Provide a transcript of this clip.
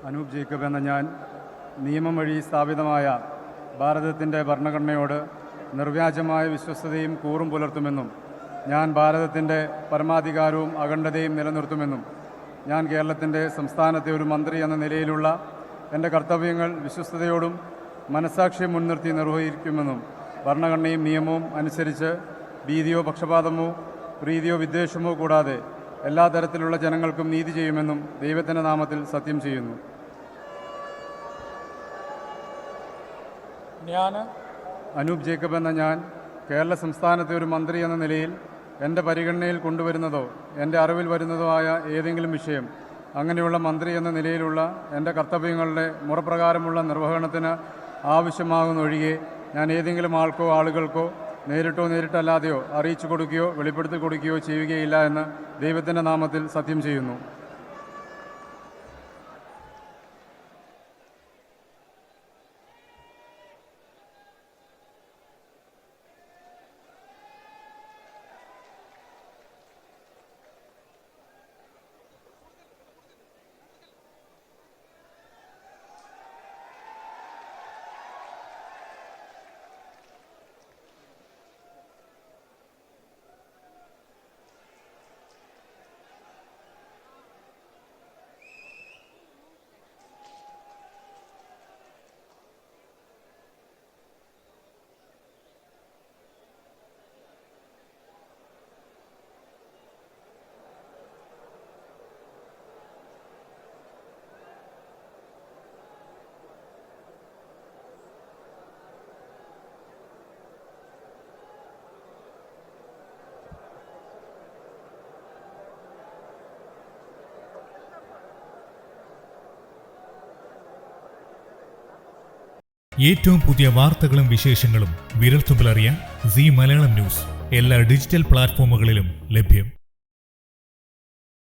Anoop Jacob എന്ന ഞാൻ നിയമം വഴി സ്ഥാപിതമായ ഭാരതത്തിൻ്റെ ഭരണഘടനയോട് നിർവ്യാജമായ വിശ്വസ്തതയും കൂറും പുലർത്തുമെന്നും ഞാൻ ഭാരതത്തിൻ്റെ പരമാധികാരവും അഖണ്ഡതയും നിലനിർത്തുമെന്നും ഞാൻ കേരളത്തിൻ്റെ സംസ്ഥാനത്തെ ഒരു മന്ത്രി എന്ന നിലയിലുള്ള എൻ്റെ കർത്തവ്യങ്ങൾ വിശ്വസ്തയോടും മനസ്സാക്ഷിയും മുൻനിർത്തി നിർവഹിക്കുമെന്നും ഭരണഘടനയും നിയമവും അനുസരിച്ച് ഭീതിയോ പക്ഷപാതമോ പ്രീതിയോ വിദ്വേഷമോ കൂടാതെ എല്ലാ തരത്തിലുള്ള ജനങ്ങൾക്കും നീതി ചെയ്യുമെന്നും ദൈവത്തിൻ്റെ നാമത്തിൽ സത്യം ചെയ്യുന്നു. ഞാൻ അനൂപ് ജേക്കബ് എന്ന ഞാൻ കേരള സംസ്ഥാനത്തെ ഒരു മന്ത്രി എന്ന നിലയിൽ എൻ്റെ പരിഗണനയിൽ കൊണ്ടുവരുന്നതോ എൻ്റെ അറിവിൽ വരുന്നതോ ആയ ഏതെങ്കിലും വിഷയം അങ്ങനെയുള്ള മന്ത്രി എന്ന നിലയിലുള്ള എൻ്റെ കർത്തവ്യങ്ങളുടെ മുറപ്രകാരമുള്ള നിർവഹണത്തിന് ആവശ്യമാകുന്നൊഴികെ ഞാൻ ഏതെങ്കിലും ആളുകൾക്കോ നേരിട്ടോ നേരിട്ടല്ലാതെയോ അറിയിച്ചു കൊടുക്കുകയോ വെളിപ്പെടുത്തി കൊടുക്കുകയോ ചെയ്യുകയില്ല എന്ന് ദൈവത്തിൻ്റെ നാമത്തിൽ സത്യം ചെയ്യുന്നു. ഏറ്റവും പുതിയ വാർത്തകളും വിശേഷങ്ങളും വിരൽത്തുമ്പിലറിയാൻ സീ മലയാളം ന്യൂസ് എല്ലാ ഡിജിറ്റൽ പ്ലാറ്റ്ഫോമുകളിലും ലഭ്യം.